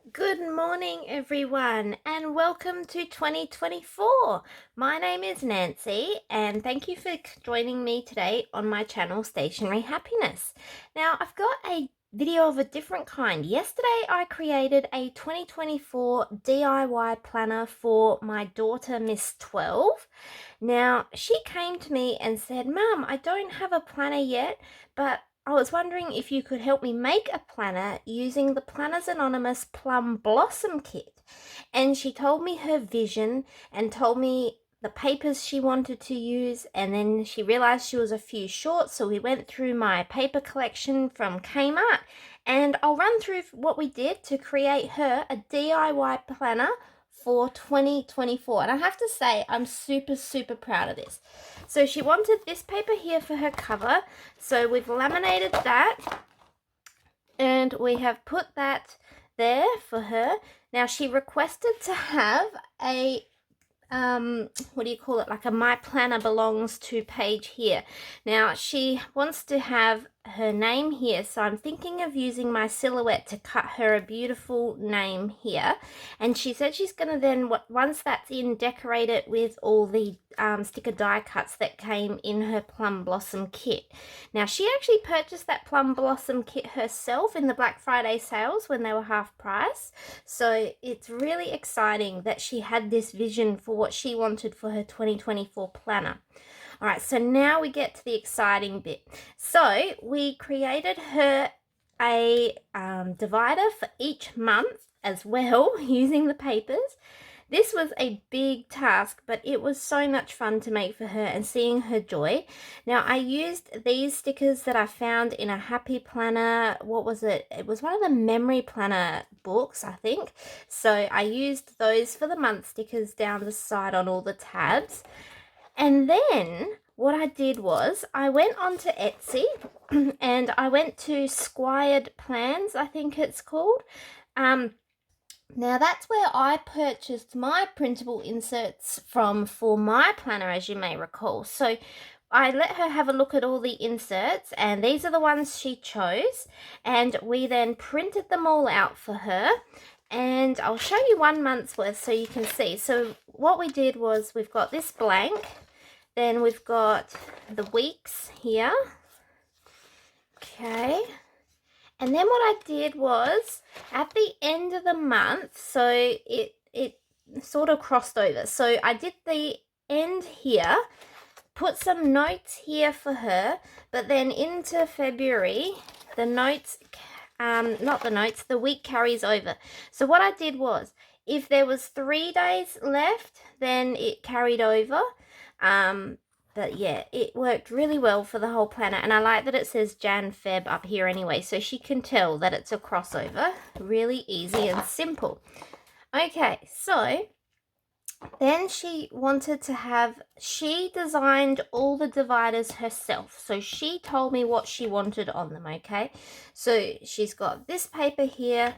Good morning, everyone, and welcome to 2024. My name is Nancy, and thank you for joining me today on my channel, Stationery Happiness. Now, I've got a video of a different kind. Yesterday, I created a 2024 DIY planner for my daughter, Miss 12. Now, she came to me and said, Mum, I don't have a planner yet, but I was wondering if you could help me make a planner using the Planners Anonymous Plum Blossom Kit. And she told me her vision and told me the papers she wanted to use, and then she realized she was a few short, so we went through my paper collection from Kmart, and I'll run through what we did to create her a DIY planner for 2024. And I have to say, I'm super proud of this. So she wanted this paper here for her cover, so we've laminated that and we have put that there for her. Now she requested to have a what do you call it, like a My Planner Belongs To page here. Now she wants to have her name here, so I'm thinking of using my silhouette to cut her a beautiful name here, and she said she's going to then, once that's in, decorate it with all the sticker die cuts that came in her Plum Blossom kit. Now she actually purchased that Plum Blossom kit herself in the Black Friday sales when they were half price, so it's really exciting that she had this vision for what she wanted for her 2024 planner. All right, so now we get to the exciting bit. So we created her a divider for each month as well using the papers. This was a big task, but it was so much fun to make for her and seeing her joy. Now, I used these stickers that I found in a Happy Planner. What was it? It was one of the Memory Planner books, I think. So I used those for the month stickers down the side on all the tabs. And then what I did was I went onto Etsy and I went to Squired Plans, I think it's called. Now that's where I purchased my printable inserts from for my planner, as you may recall. So I let her have a look at all the inserts, and these are the ones she chose, and we then printed them all out for her. And I'll show you 1 month's worth so you can see. So what we did was we've got this blank, then we've got the weeks here. Okay. And then what I did was at the end of the month, so it sort of crossed over. So I did the end here, put some notes here for her, but then into February, the notes, not the notes, the week carries over. So what I did was, if there was 3 days left, then it carried over. But yeah, it worked really well for the whole planner, and I like that it says Jan Feb up here anyway, so she can tell that it's a crossover. Really easy and simple. Okay, so then she wanted to have, she designed all the dividers herself, so she told me what she wanted on them. Okay, so she's got this paper here,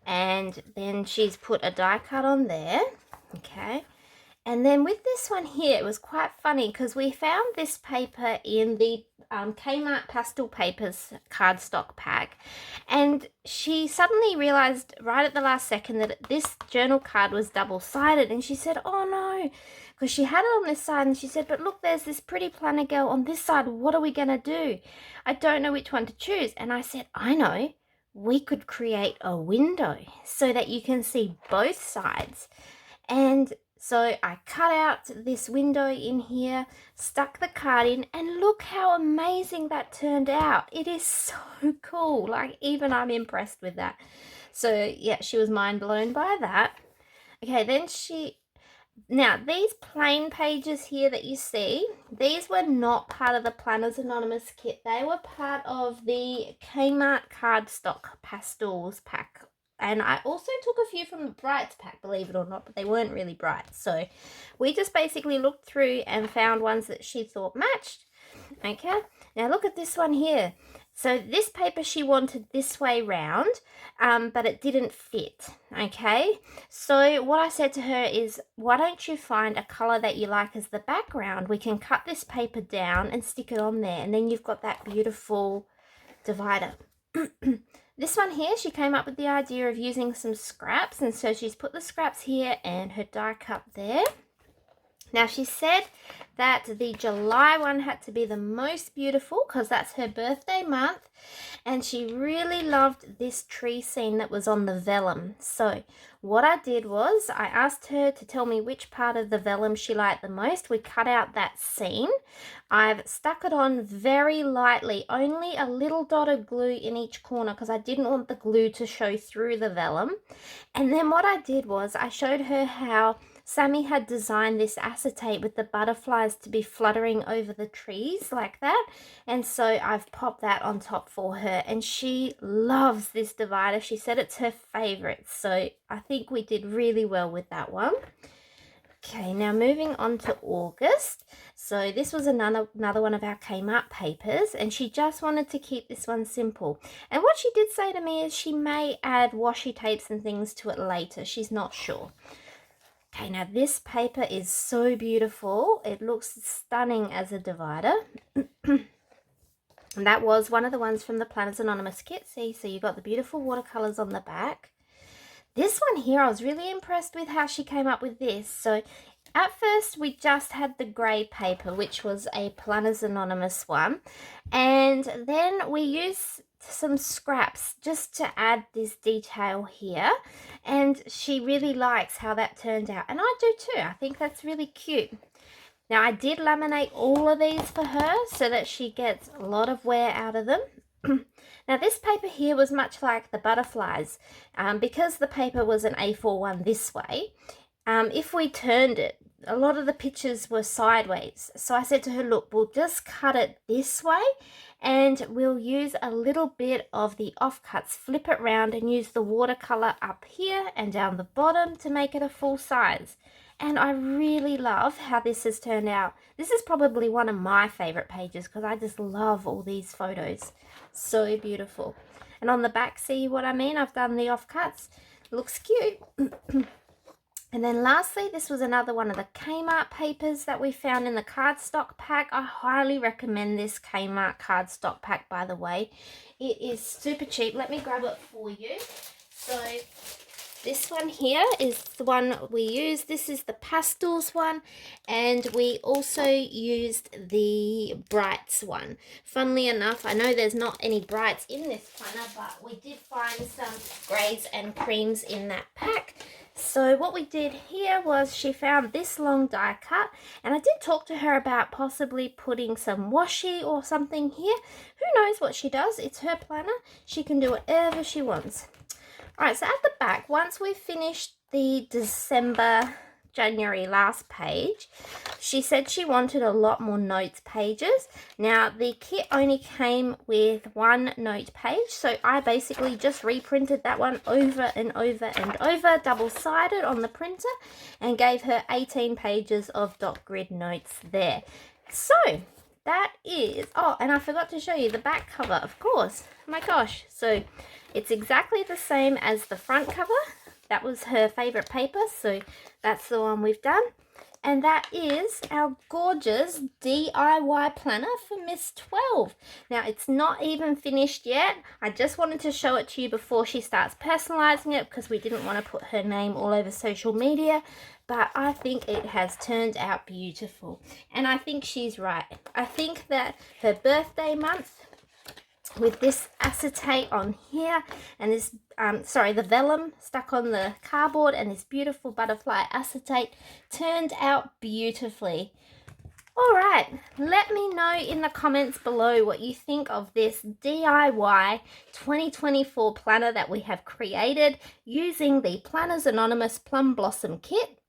and then she's put a die cut on there. Okay, and then with this one here, it was quite funny because we found this paper in the Kmart Pastel Papers cardstock pack, and she suddenly realized right at the last second that this journal card was double-sided, and she said, oh no, because she had it on this side, and she said, but look, there's this pretty planner girl on this side. What are we going to do? I don't know which one to choose. And I said, I know. We could create a window so that you can see both sides. And so I cut out this window in here, stuck the card in, and look how amazing that turned out. It is so cool. Like, even I'm impressed with that. So yeah, she was mind blown by that. Okay, then now these plain pages here that you see, these were not part of the Planners Anonymous kit. They were part of the Kmart cardstock pastels pack. And I also took a few from the Brights pack, believe it or not, but they weren't really bright. So we just basically looked through and found ones that she thought matched. Okay, now look at this one here. So this paper she wanted this way round, but it didn't fit. Okay, so what I said to her is, why don't you find a color that you like as the background? We can cut this paper down and stick it on there, and then you've got that beautiful divider. This one here, she came up with the idea of using some scraps, and so she's put the scraps here and her die cup there. Now she said that the July one had to be the most beautiful because that's her birthday month, and she really loved this tree scene that was on the vellum. So what I did was I asked her to tell me which part of the vellum she liked the most. We cut out that scene. I've stuck it on very lightly, only a little dot of glue in each corner because I didn't want the glue to show through the vellum. And then what I did was I showed her how Sammy had designed this acetate with the butterflies to be fluttering over the trees like that. And so I've popped that on top for her, and she loves this divider. She said it's her favorite. So I think we did really well with that one. Okay, now moving on to August. So this was another one of our Kmart papers, and she just wanted to keep this one simple. And what she did say to me is she may add washi tapes and things to it later. She's not sure. Okay, now this paper is so beautiful. It looks stunning as a divider. And that was one of the ones from the Planners Anonymous kit. See, so you got the beautiful watercolors on the back. This one here, I was really impressed with how she came up with this. So at first we just had the grey paper, which was a Planners Anonymous one. And then we used some scraps just to add this detail here, and she really likes how that turned out, and I do too. I think that's really cute. Now I did laminate all of these for her so that she gets a lot of wear out of them. Now this paper here was much like the butterflies, because the paper was an A4 one this way. If we turned it, a lot of the pictures were sideways. So I said to her, look, we'll just cut it this way, and we'll use a little bit of the offcuts, flip it round and use the watercolor up here and down the bottom to make it a full size. And I really love how this has turned out. This is probably one of my favorite pages because I just love all these photos. So beautiful. And on the back, see what I mean? I've done the offcuts. Looks cute. And then lastly, this was another one of the Kmart papers that we found in the cardstock pack. I highly recommend this Kmart cardstock pack, by the way. It is super cheap. Let me grab it for you. So this one here is the one we used. This is the pastels one, and we also used the brights one. Funnily enough, I know there's not any brights in this planner, but we did find some greys and creams in that pack. So what we did here was she found this long die cut, and I did talk to her about possibly putting some washi or something here. Who knows what she does? It's her planner. She can do whatever she wants. Alright, so at the back, once we've finished the December, January last page, she said she wanted a lot more notes pages. Now, the kit only came with one note page, so I basically just reprinted that one over and over and over, double-sided on the printer, and gave her 18 pages of dot grid notes there. So that is, oh, and I forgot to show you the back cover, of course. Oh my gosh. So it's exactly the same as the front cover. That was her favorite paper, so that's the one we've done. And that is our gorgeous DIY planner for Miss 12. Now, it's not even finished yet. I just wanted to show it to you before she starts personalizing it because we didn't want to put her name all over social media. But I think it has turned out beautiful. And I think she's right. I think that her birthday month, with this acetate on here and this the vellum stuck on the cardboard and this beautiful butterfly acetate turned out beautifully. All right, let me know in the comments below what you think of this DIY 2024 planner that we have created using the Planners Anonymous Plum Blossom Kit.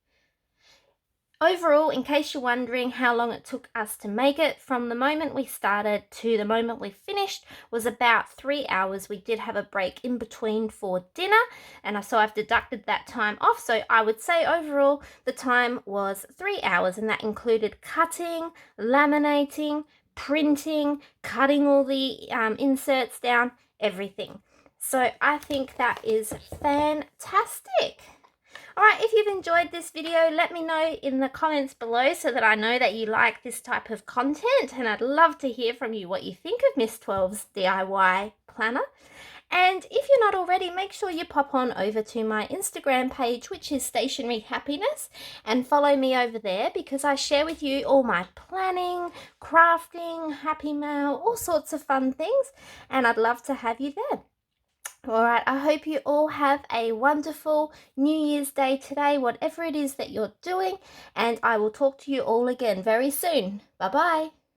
Overall, in case you're wondering how long it took us to make it, from the moment we started to the moment we finished was about 3 hours. We did have a break in between for dinner, and so I've deducted that time off. So I would say overall the time was 3 hours, and that included cutting, laminating, printing, cutting all the inserts down, everything. So I think that is fantastic. Alright, if you've enjoyed this video, let me know in the comments below so that I know that you like this type of content, and I'd love to hear from you what you think of Miss 12's DIY planner. And if you're not already, make sure you pop on over to my Instagram page, which is Stationery Happiness, and follow me over there because I share with you all my planning, crafting, happy mail, all sorts of fun things, and I'd love to have you there. All right, I hope you all have a wonderful New Year's Day today, whatever it is that you're doing, and I will talk to you all again very soon. Bye bye.